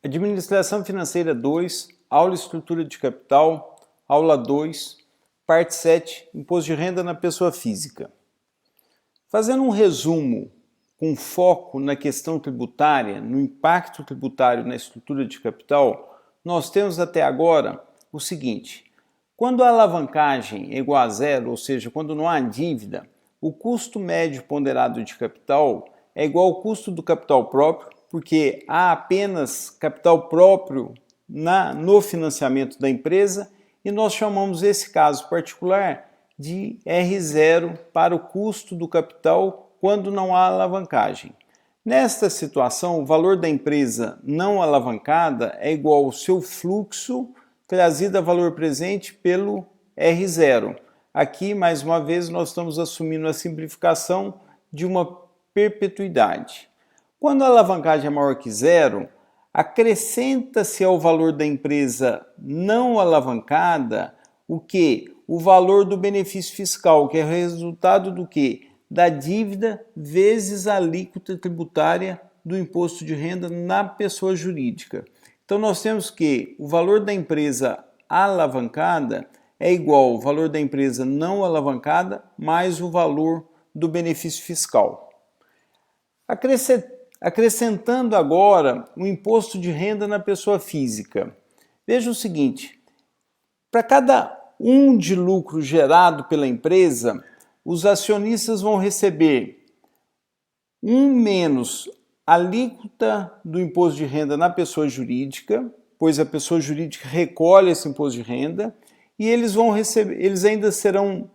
Administração Financeira 2, Aula Estrutura de Capital, Aula 2, Parte 7, Imposto de Renda na Pessoa Física. Fazendo um resumo com foco na questão tributária, no impacto tributário na estrutura de capital, nós temos até agora o seguinte: quando a alavancagem é igual a zero, ou seja, quando não há dívida, o custo médio ponderado de capital é igual ao custo do capital próprio, porque há apenas capital próprio no financiamento da empresa, e nós chamamos esse caso particular de R0 para o custo do capital quando não há alavancagem. Nesta situação, o valor da empresa não alavancada é igual ao seu fluxo trazido a valor presente pelo R0. Aqui, mais uma vez, nós estamos assumindo a simplificação de uma perpetuidade. Quando a alavancagem é maior que zero, acrescenta-se ao valor da empresa não alavancada o que? O valor do benefício fiscal, que é resultado do que? Da dívida vezes a alíquota tributária do imposto de renda na pessoa jurídica. Então nós temos que o valor da empresa alavancada é igual ao valor da empresa não alavancada mais o valor do benefício fiscal. Acrescentando agora o imposto de renda na pessoa física. Veja o seguinte: para cada de lucro gerado pela empresa, os acionistas vão receber menos a alíquota do imposto de renda na pessoa jurídica, pois a pessoa jurídica recolhe esse imposto de renda, e eles vão receber, eles ainda serão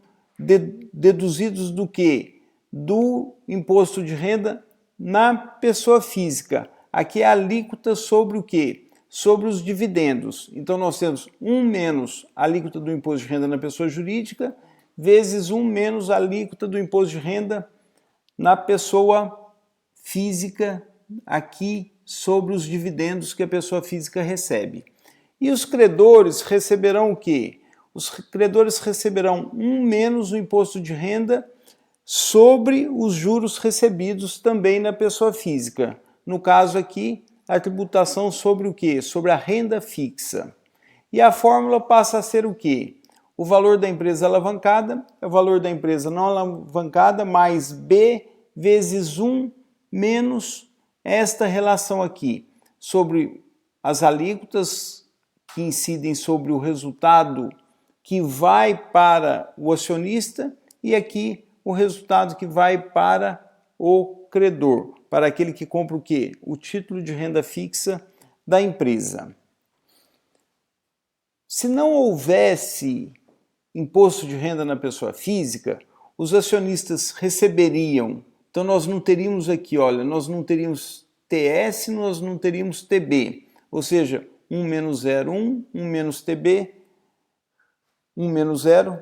deduzidos do que? Do imposto de renda na pessoa física. Aqui é a alíquota sobre o quê? Sobre os dividendos. Então nós temos menos a alíquota do imposto de renda na pessoa jurídica, vezes menos a alíquota do imposto de renda na pessoa física, aqui sobre os dividendos que a pessoa física recebe. E os credores receberão o quê? Os credores receberão menos o imposto de renda sobre os juros recebidos também na pessoa física. No caso aqui, a tributação sobre o quê? Sobre a renda fixa. E a fórmula passa a ser o quê? O valor da empresa alavancada é o valor da empresa não alavancada mais B vezes 1 menos esta relação aqui sobre as alíquotas que incidem sobre o resultado que vai para o acionista e aqui o resultado que vai para o credor, para aquele que compra o quê? O título de renda fixa da empresa. Se não houvesse imposto de renda na pessoa física, os acionistas receberiam. Então nós não teríamos aqui, olha, nós não teríamos TS, nós não teríamos TB. Ou seja, 1 menos 0, 1, 1 menos TB, 1 menos 0,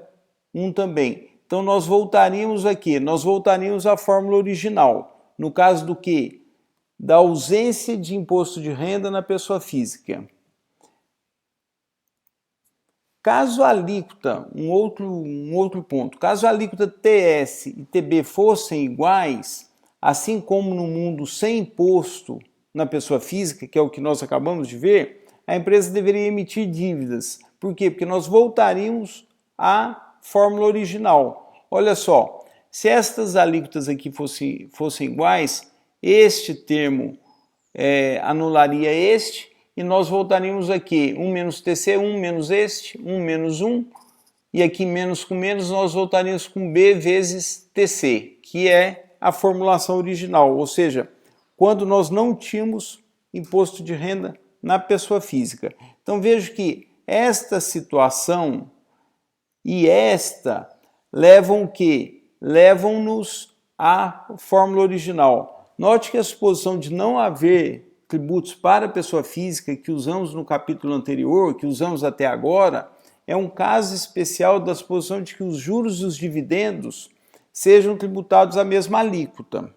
1 também. Então nós voltaríamos aqui, nós voltaríamos à fórmula original. No caso do que? Da ausência de imposto de renda na pessoa física. Caso a alíquota, um outro ponto, caso a alíquota TS e TB fossem iguais, assim como no mundo sem imposto na pessoa física, que é o que nós acabamos de ver, a empresa deveria emitir dívidas. Por quê? Porque nós voltaríamos à fórmula original. Olha só, se estas alíquotas aqui fossem iguais, este termo anularia este, e nós voltaríamos aqui, 1 menos TC, 1 menos este, 1 menos 1, e aqui menos com menos nós voltaríamos com B vezes TC, que é a formulação original, ou seja, quando nós não tínhamos imposto de renda na pessoa física. Então vejo que esta situação e esta levam o quê? Levam-nos à fórmula original. Note que a suposição de não haver tributos para a pessoa física que usamos no capítulo anterior, que usamos até agora, é um caso especial da suposição de que os juros e os dividendos sejam tributados à mesma alíquota.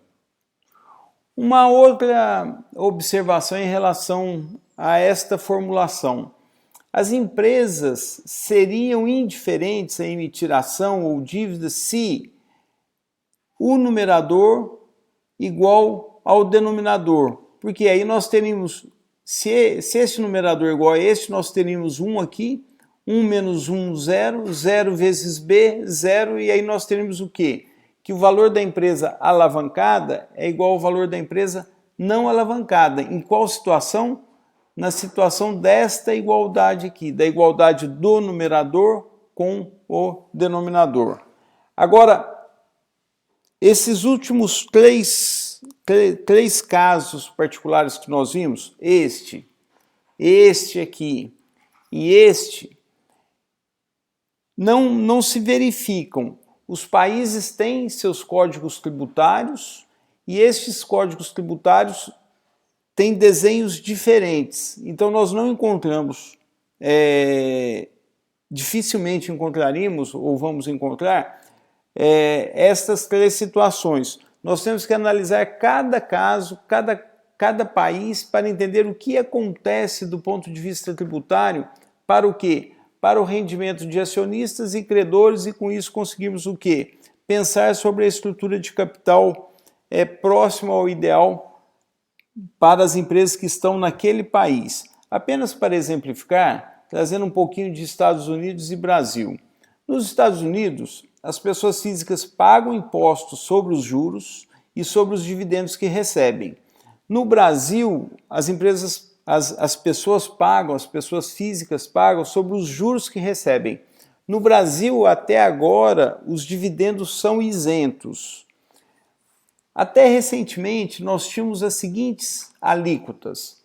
Uma outra observação em relação a esta formulação. As empresas seriam indiferentes a emitir ação ou dívida se o numerador igual ao denominador, porque aí nós teríamos se esse numerador é igual a este, nós teríamos 1 aqui, 1 menos 1, 0, 0 vezes B, 0, e aí nós teríamos o quê? Que o valor da empresa alavancada é igual ao valor da empresa não alavancada. Em qual situação? Na situação desta igualdade aqui, da igualdade do numerador com o denominador. Agora, esses últimos três casos particulares que nós vimos, este aqui e este, não se verificam. Os países têm seus códigos tributários e estes códigos tributários têm desenhos diferentes. Então nós não encontramos, dificilmente encontraríamos ou vamos encontrar estas três situações. Nós temos que analisar cada caso, cada país para entender o que acontece do ponto de vista tributário para o quê? Para o rendimento de acionistas e credores, e com isso conseguimos o quê? Pensar sobre a estrutura de capital próxima ao ideal para as empresas que estão naquele país. Apenas para exemplificar, trazendo um pouquinho de Estados Unidos e Brasil. Nos Estados Unidos, as pessoas físicas pagam impostos sobre os juros e sobre os dividendos que recebem. No Brasil, as pessoas pagam, as pessoas físicas pagam sobre os juros que recebem. No Brasil, até agora, os dividendos são isentos. Até recentemente, nós tínhamos as seguintes alíquotas.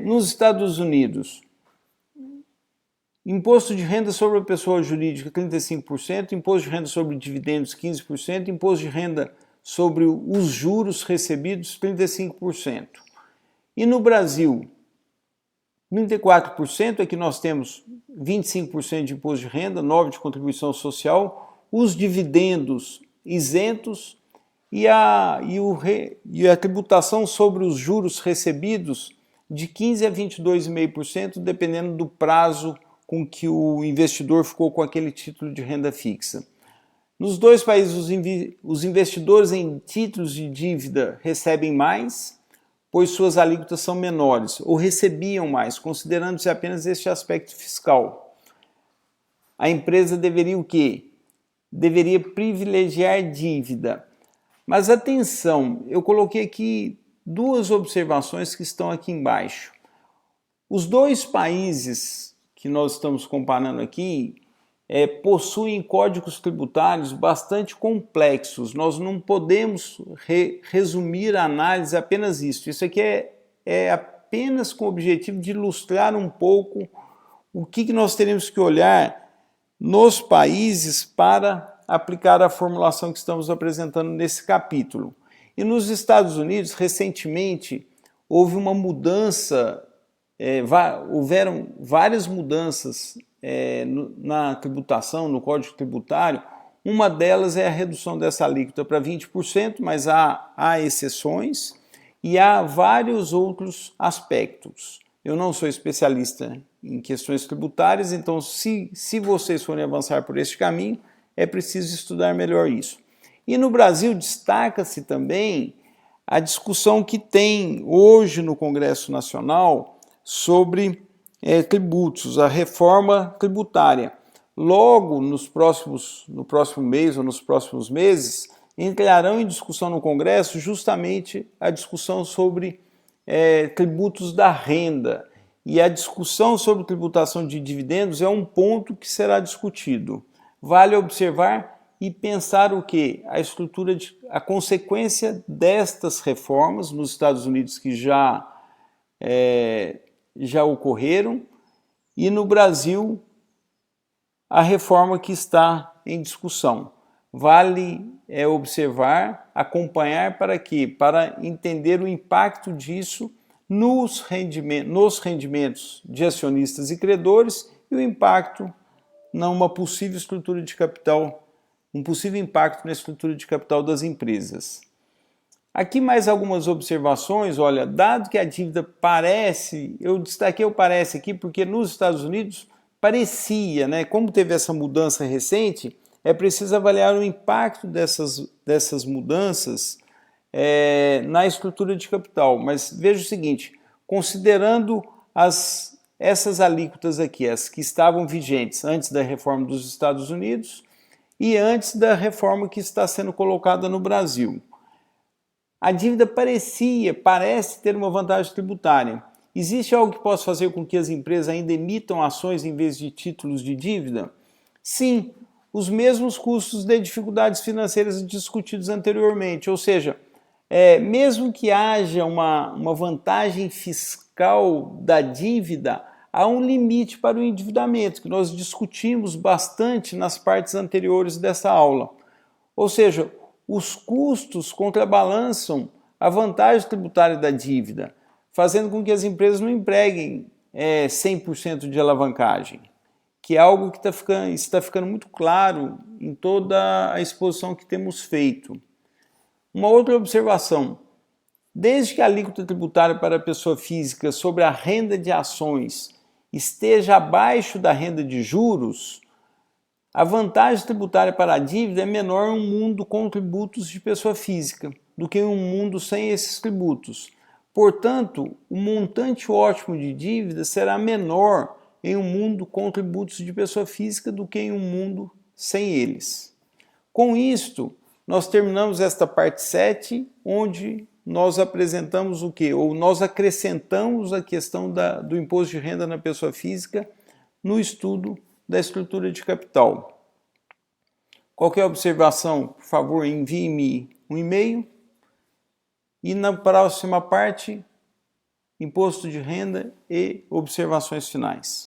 Nos Estados Unidos, imposto de renda sobre a pessoa jurídica 35%, imposto de renda sobre dividendos 15%, imposto de renda sobre os juros recebidos 35%. E no Brasil, 34%, aqui nós temos 25% de imposto de renda, 9% de contribuição social, os dividendos isentos e a tributação sobre os juros recebidos de 15% a 22,5%, dependendo do prazo com que o investidor ficou com aquele título de renda fixa. Nos dois países, os investidores em títulos de dívida recebem mais, pois suas alíquotas são menores, ou recebiam mais, considerando-se apenas este aspecto fiscal. A empresa deveria o quê? Deveria privilegiar dívida. Mas atenção, eu coloquei aqui duas observações que estão aqui embaixo. Os dois países que nós estamos comparando aqui possuem códigos tributários bastante complexos. Nós não podemos resumir a análise a apenas isso. Isso aqui é apenas com o objetivo de ilustrar um pouco o que nós teremos que olhar nos países para aplicar a formulação que estamos apresentando nesse capítulo. E nos Estados Unidos, recentemente, houve uma mudança, houveram várias mudanças na tributação, no Código Tributário. Uma delas é a redução dessa alíquota para 20%, mas há exceções e há vários outros aspectos. Eu não sou especialista em questões tributárias, então se vocês forem avançar por este caminho, é preciso estudar melhor isso. E no Brasil destaca-se também a discussão que tem hoje no Congresso Nacional sobre tributos, a reforma tributária. Logo, no próximo mês ou nos próximos meses, entrarão em discussão no Congresso justamente a discussão sobre tributos da renda. E a discussão sobre tributação de dividendos é um ponto que será discutido. Vale observar e pensar o quê? A consequência destas reformas nos Estados Unidos que já ocorreram, e no Brasil a reforma que está em discussão. Vale observar, acompanhar para quê? Para entender o impacto disso nos rendimentos de acionistas e credores e o impacto numa possível estrutura de capital, um possível impacto na estrutura de capital das empresas. Aqui mais algumas observações. Olha, dado que a dívida parece, eu destaquei o parece aqui porque nos Estados Unidos parecia, né? Como teve essa mudança recente, é preciso avaliar o impacto dessas mudanças na estrutura de capital. Mas veja o seguinte, considerando essas alíquotas aqui, as que estavam vigentes antes da reforma dos Estados Unidos e antes da reforma que está sendo colocada no Brasil. A dívida parece ter uma vantagem tributária. Existe algo que possa fazer com que as empresas ainda emitam ações em vez de títulos de dívida? Sim, os mesmos custos de dificuldades financeiras discutidos anteriormente, ou seja, mesmo que haja uma vantagem fiscal da dívida, há um limite para o endividamento, que nós discutimos bastante nas partes anteriores dessa aula. Ou seja, os custos contrabalançam a vantagem tributária da dívida, fazendo com que as empresas não empreguem 100% de alavancagem, que é algo que está ficando muito claro em toda a exposição que temos feito. Uma outra observação: desde que a alíquota tributária para a pessoa física sobre a renda de ações esteja abaixo da renda de juros, a vantagem tributária para a dívida é menor em um mundo com tributos de pessoa física do que em um mundo sem esses tributos. Portanto, o montante ótimo de dívida será menor em um mundo com tributos de pessoa física do que em um mundo sem eles. Com isto, nós terminamos esta parte 7, onde nós apresentamos o quê? Ou nós acrescentamos a questão do imposto de renda na pessoa física no estudo da estrutura de capital. Qualquer observação, por favor, envie-me um e-mail. E na próxima parte, imposto de renda e observações finais.